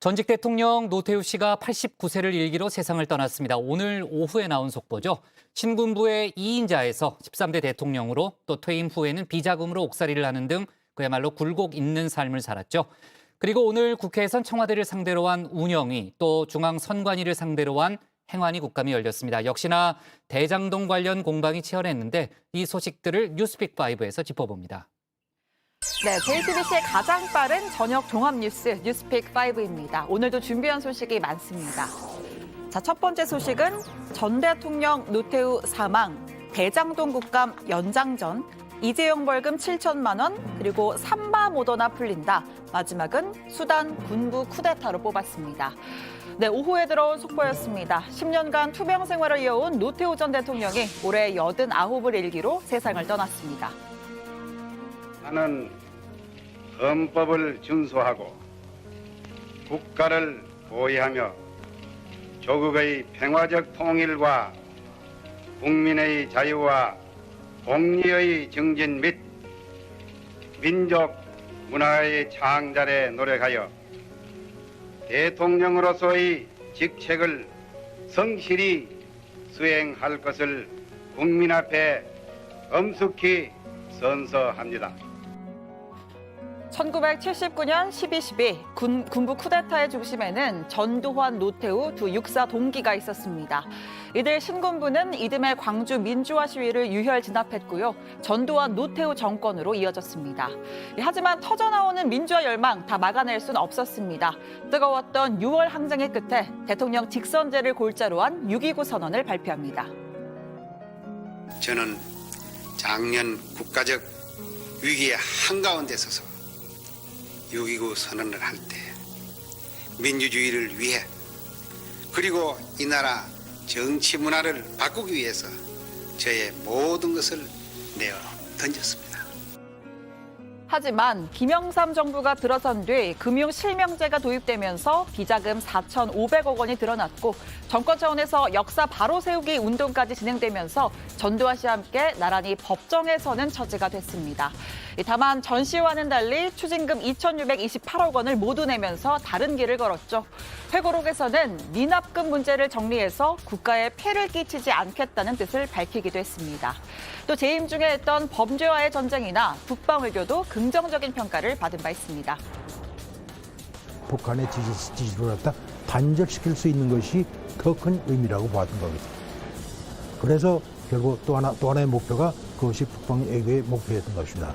전직 대통령 노태우 씨가 89세를 일기로 세상을 떠났습니다. 오늘 오후에 나온 속보죠. 신군부의 2인자에서 13대 대통령으로 또 퇴임 후에는 비자금으로 옥살이를 하는 등 그야말로 굴곡 있는 삶을 살았죠. 그리고 오늘 국회에선 청와대를 상대로 한 운영위 또 중앙선관위를 상대로 한 행안위 국감이 열렸습니다. 역시나 대장동 관련 공방이 치열했는데 이 소식들을 뉴스픽5에서 짚어봅니다. 네, JTBC의 가장 빠른 저녁 종합뉴스 뉴스픽5입니다. 오늘도 준비한 소식이 많습니다. 자, 첫 번째 소식은 전 대통령 노태우 사망, 대장동 국감 연장전, 이재용 벌금 7천만 원, 그리고 삼바 모더나 풀린다. 마지막은 수단 군부 쿠데타로 뽑았습니다. 네, 오후에 들어온 속보였습니다. 10년간 투병 생활을 이어온 노태우 전 대통령이 올해 89을 일기로 세상을 떠났습니다. 나는 헌법을 준수하고 국가를 보위하며 조국의 평화적 통일과 국민의 자유와 공리의 증진 및 민족 문화의 창달에 노력하여 대통령으로서의 직책을 성실히 수행할 것을 국민 앞에 엄숙히 선서합니다. 1979년 12.12 군부 쿠데타의 중심에는 전두환, 노태우 두 육사 동기가 있었습니다. 이들 신군부는 이듬해 광주 민주화 시위를 유혈 진압했고요. 전두환, 노태우 정권으로 이어졌습니다. 하지만 터져나오는 민주화 열망 다 막아낼 수는 없었습니다. 뜨거웠던 6월 항쟁의 끝에 대통령 직선제를 골자로 한 6.29 선언을 발표합니다. 저는 작년 국가적 위기의 한가운데 서서 6.29 선언을 할 때 민주주의를 위해 그리고 이 나라 정치 문화를 바꾸기 위해서 저의 모든 것을 내어 던졌습니다. 하지만 김영삼 정부가 들어선 뒤 금융실명제가 도입되면서 비자금 4,500억 원이 드러났고 정권 차원에서 역사 바로 세우기 운동까지 진행되면서 전두환 씨와 함께 나란히 법정에 서는 처지가 됐습니다. 다만 전 씨와는 달리 추징금 2,628억 원을 모두 내면서 다른 길을 걸었죠. 회고록에서는 미납금 문제를 정리해서 국가에 폐를 끼치지 않겠다는 뜻을 밝히기도 했습니다. 또 재임 중에 했던 범죄와의 전쟁이나 북방 외교도 긍정적인 평가를 받은 바 있습니다. 북한의 지지를 갖다 단절시킬 수 있는 것이 더 큰 의미라고 봤던 겁니다. 그래서 결국 또 하나의 목표가 그것이 북방 외교의 목표였던 것입니다.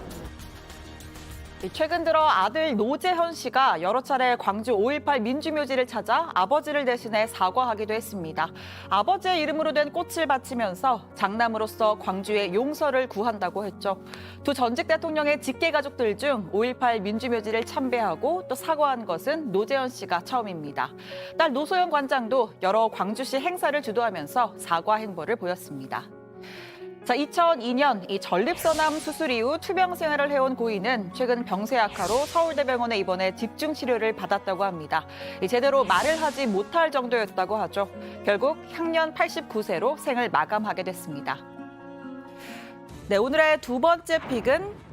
최근 들어 아들 노재현 씨가 여러 차례 광주 5.18 민주묘지를 찾아 아버지를 대신해 사과하기도 했습니다. 아버지의 이름으로 된 꽃을 바치면서 장남으로서 광주의 용서를 구한다고 했죠. 두 전직 대통령의 직계 가족들 중 5.18 민주묘지를 참배하고 또 사과한 것은 노재현 씨가 처음입니다. 딸 노소연 관장도 여러 광주시 행사를 주도하면서 사과 행보를 보였습니다. 자, 2002년 이 전립선암 수술 이후 투병 생활을 해온 고인은 최근 병세 악화로 서울대병원에 입원해 집중 치료를 받았다고 합니다. 제대로 말을 하지 못할 정도였다고 하죠. 결국 향년 89세로 생을 마감하게 됐습니다. 네, 오늘의 두 번째 픽은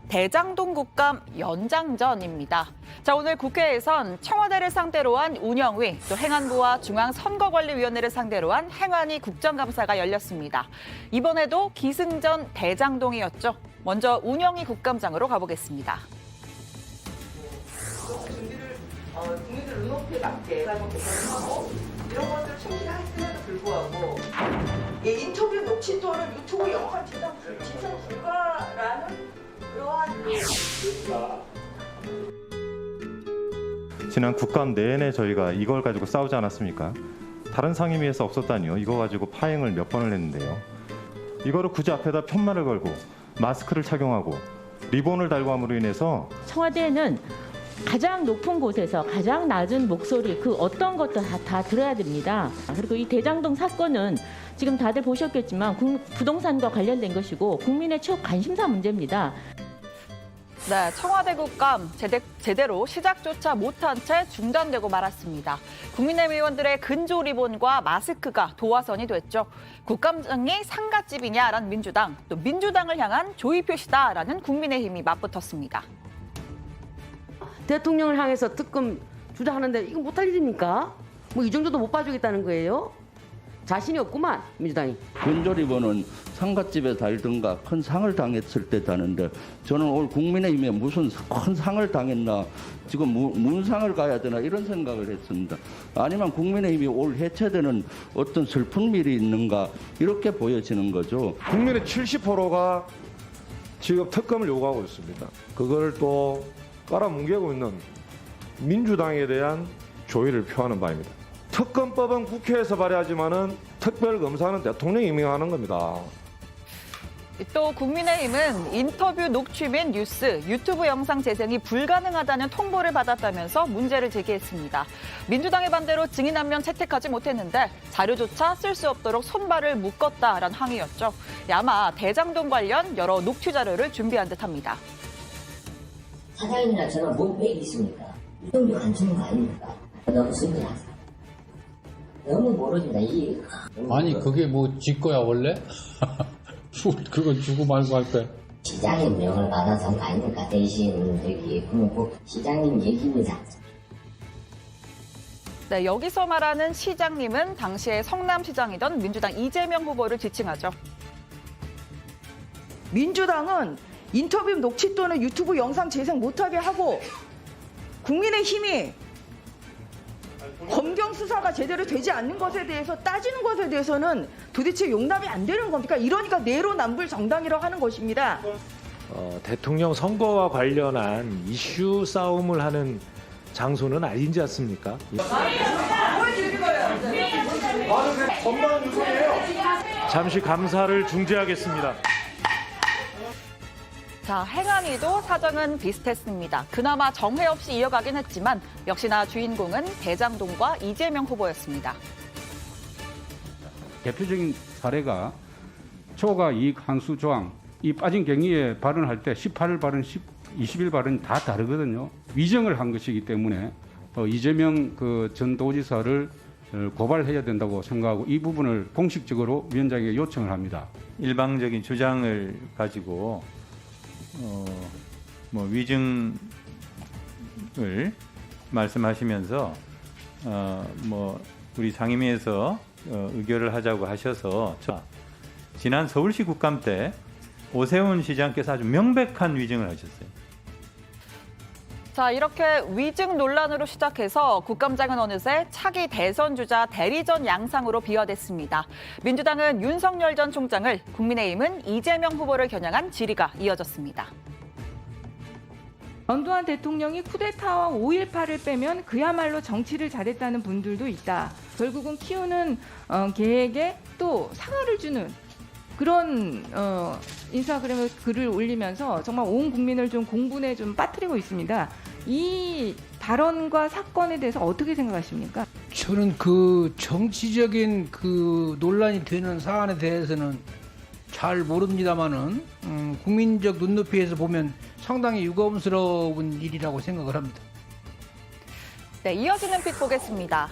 대장동 국감 연장전입니다. 자, 오늘 국회에선 청와대를 상대로 한 운영위, 또 행안부와 중앙선거관리위원회를 상대로 한 행안위 국정감사가 열렸습니다. 이번에도 기승전 대장동이었죠. 먼저 운영위 국감장으로 가보겠습니다. 국민들 눈높이에 맞게 하고 이런 것들을 충분히 했음에도 불구하고 인터뷰 녹취 또는 유튜브 영상 제작 불가라는 그러한 지난 국감 내내 저희가 이걸 가지고 싸우지 않았습니까? 다른 상임위에서 없었다니요. 이거 가지고 파행을 몇 번을 했는데요. 이거를 굳이 앞에다 편말을 걸고 마스크를 착용하고 리본을 달고 함으로 인해서 청와대는 가장 높은 곳에서 가장 낮은 목소리 그 어떤 것도 다 들어야 됩니다. 그리고 이 대장동 사건은 지금 다들 보셨겠지만 부동산과 관련된 것이고 국민의 최고 관심사 문제입니다. 네, 청와대 국감 제대로 시작조차 못한 채 중단되고 말았습니다. 국민의힘 의원들의 근조 리본과 마스크가 도화선이 됐죠. 국감장이 상갓집이냐라는 민주당, 또 민주당을 향한 조의 표시다라는 국민의힘이 맞붙었습니다. 대통령을 향해서 특검 주장하는데 이거 못할 일입니까? 뭐 이 정도도 못 봐주겠다는 거예요? 자신이 없구만 민주당이. 근조리보는 상갓집에 살든가 큰 상을 당했을 때 다는데 저는 올 국민의힘에 무슨 큰 상을 당했나 지금 문상을 가야 되나 이런 생각을 했습니다. 아니면 국민의힘이 올 해체되는 어떤 슬픈 일이 있는가 이렇게 보여지는 거죠. 국민의 70%가 지금 특검을 요구하고 있습니다. 그걸 또 깔아뭉개고 있는 민주당에 대한 조의를 표하는 바입니다. 특검법은 국회에서 발의하지만은 특별검사는 대통령이 임명하는 겁니다. 또 국민의힘은 인터뷰 녹취 및 뉴스, 유튜브 영상 재생이 불가능하다는 통보를 받았다면서 문제를 제기했습니다. 민주당의 반대로 증인 한 명 채택하지 못했는데 자료조차 쓸 수 없도록 손발을 묶었다라는 항의였죠. 아마 대장동 관련 여러 녹취 자료를 준비한 듯합니다. 사장님이나 저는 뭔 빼기 있습니까? 이 정도 감추는 거 아닙니까? 너무 순진하다. 너무 모릅니다. 아니 그게 뭐 지 거야 원래? 그건 주고 말고 할 거야. 시장님 명을 받아서 한 거 아닙니까? 대신 저기 그럼 시장님 얘기입니다. 네, 여기서 말하는 시장님은 당시에 성남시장이던 민주당 이재명 후보를 지칭하죠. 민주당은 인터뷰 녹취 또는 유튜브 영상 재생 못하게 하고 국민의힘이 검경 수사가 제대로 되지 않는 것에 대해서 따지는 것에 대해서는 도대체 용납이 안 되는 겁니까? 이러니까 내로남불 정당이라고 하는 것입니다. 대통령 선거와 관련한 이슈 싸움을 하는 장소는 아니지 않습니까? 잠시 감사를 중지하겠습니다. 자, 행안위도 사정은 비슷했습니다. 그나마 정회 없이 이어가긴 했지만 역시나 주인공은 대장동과 이재명 후보였습니다. 대표적인 사례가 초과 이익 환수 조항, 이 빠진 경위에 발언할 때 18일 발언, 20일 발언이 다 다르거든요. 위정을 한 것이기 때문에 이재명 전 도지사를 고발해야 된다고 생각하고 이 부분을 공식적으로 위원장에게 요청을 합니다. 일방적인 주장을 가지고 위증을 말씀하시면서 우리 상임위에서 의결을 하자고 하셔서 지난 서울시 국감 때 오세훈 시장께서 아주 명백한 위증을 하셨어요. 자, 이렇게 위증 논란으로 시작해서 국감장은 어느새 차기 대선 주자 대리전 양상으로 비화됐습니다. 민주당은 윤석열 전 총장을, 국민의힘은 이재명 후보를 겨냥한 질의가 이어졌습니다. 전두환 대통령이 쿠데타와 5.18을 빼면 그야말로 정치를 잘했다는 분들도 있다. 결국은 키우는 계획에 또 사과를 주는 그런 인스타그램에 글을 올리면서 정말 온 국민을 좀 공분에 좀 빠뜨리고 있습니다. 이 발언과 사건에 대해서 어떻게 생각하십니까? 저는 그 정치적인 그 논란이 되는 사안에 대해서는 잘 모릅니다만은 국민적 눈높이에서 보면 상당히 유감스러운 일이라고 생각을 합니다. 네, 이어지는 픽 보겠습니다.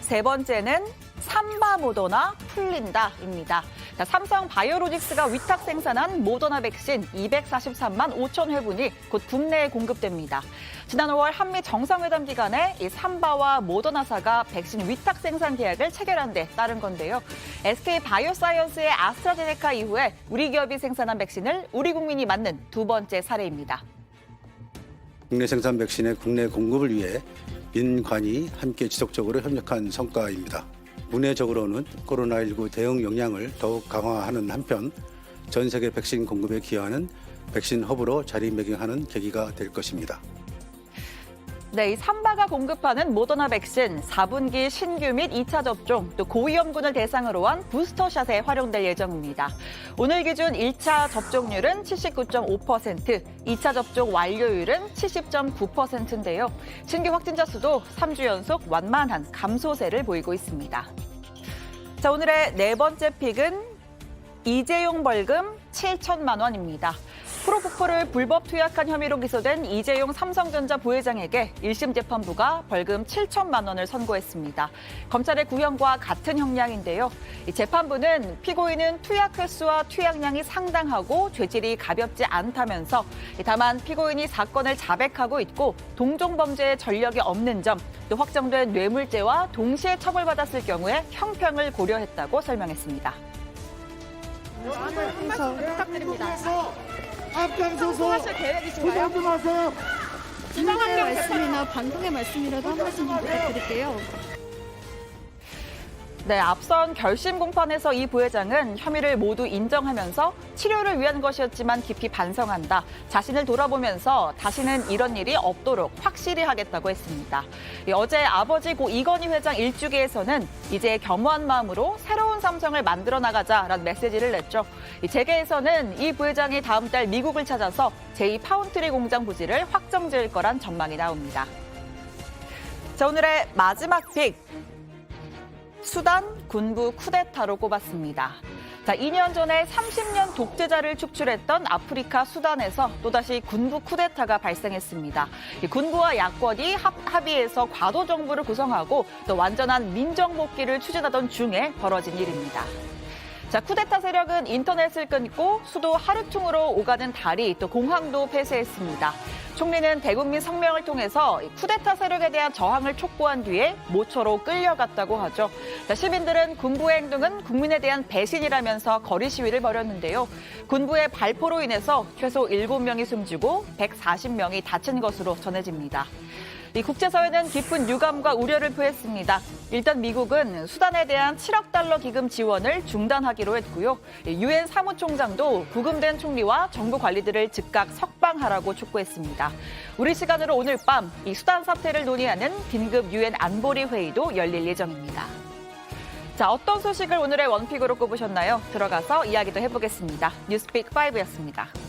세 번째는 삼바 모더나 풀린다입니다. 자, 삼성 바이오로직스가 위탁 생산한 모더나 백신 243만 5천 회분이 곧 국내에 공급됩니다. 지난 5월 한미 정상회담 기간에 이 삼바와 모더나사가 백신 위탁 생산 계약을 체결한 데 따른 건데요. SK 바이오사이언스의 아스트라제네카 이후에 우리 기업이 생산한 백신을 우리 국민이 맞는 두 번째 사례입니다. 국내 생산 백신의 국내 공급을 위해 민관이 함께 지속적으로 협력한 성과입니다. 문해적으로는 코로나19 대응 역량을 더욱 강화하는 한편 전 세계 백신 공급에 기여하는 백신 허브로 자리매김하는 계기가 될 것입니다. 네, 이 삼바가 공급하는 모더나 백신 4분기 신규 및 2차 접종, 또 고위험군을 대상으로 한 부스터샷에 활용될 예정입니다. 오늘 기준 1차 접종률은 79.5%, 2차 접종 완료율은 70.9%인데요. 신규 확진자 수도 3주 연속 완만한 감소세를 보이고 있습니다. 자, 오늘의 네 번째 픽은 이재용 벌금 7천만 원입니다. 프로포폴을 불법 투약한 혐의로 기소된 이재용 삼성전자 부회장에게 1심 재판부가 벌금 7천만 원을 선고했습니다. 검찰의 구형과 같은 형량인데요. 이 재판부는 피고인은 투약 횟수와 투약량이 상당하고 죄질이 가볍지 않다면서 다만 피고인이 사건을 자백하고 있고 동종 범죄에 전력이 없는 점, 또 확정된 뇌물죄와 동시에 처벌받았을 경우에 형평을 고려했다고 설명했습니다. 부탁드립니다. 앞장서서 하실 계획이신가요? 좀 하세요. 진행의 말씀이나 방송의 말씀이라도 한 말씀 좀 부탁드릴게요. 네, 앞선 결심 공판에서 이 부회장은 혐의를 모두 인정하면서 치료를 위한 것이었지만 깊이 반성한다. 자신을 돌아보면서 다시는 이런 일이 없도록 확실히 하겠다고 했습니다. 어제 아버지 고 이건희 회장 일주기에서는 이제 겸허한 마음으로 새로운 삼성을 만들어 나가자라는 메시지를 냈죠. 재계에서는 이 부회장이 다음 달 미국을 찾아서 제2파운트리 공장 부지를 확정 지을 거란 전망이 나옵니다. 자, 오늘의 마지막 픽. 수단 군부 쿠데타로 꼽았습니다. 자, 2년 전에 30년 독재자를 축출했던 아프리카 수단에서 또다시 군부 쿠데타가 발생했습니다. 군부와 야권이 합의해서 과도 정부를 구성하고 또 완전한 민정 복귀를 추진하던 중에 벌어진 일입니다. 자, 쿠데타 세력은 인터넷을 끊고 수도 하르퉁으로 오가는 다리 또 공항도 폐쇄했습니다. 총리는 대국민 성명을 통해서 쿠데타 세력에 대한 저항을 촉구한 뒤에 모처로 끌려갔다고 하죠. 자, 시민들은 군부의 행동은 국민에 대한 배신이라면서 거리 시위를 벌였는데요. 군부의 발포로 인해서 최소 7명이 숨지고 140명이 다친 것으로 전해집니다. 이 국제사회는 깊은 유감과 우려를 표했습니다. 일단 미국은 수단에 대한 7억 달러 기금 지원을 중단하기로 했고요. 유엔 사무총장도 구금된 총리와 정부 관리들을 즉각 석방하라고 촉구했습니다. 우리 시간으로 오늘 밤 이 수단 사태를 논의하는 긴급 유엔 안보리 회의도 열릴 예정입니다. 자, 어떤 소식을 오늘의 원픽으로 꼽으셨나요? 들어가서 이야기도 해보겠습니다. 뉴스픽 5였습니다.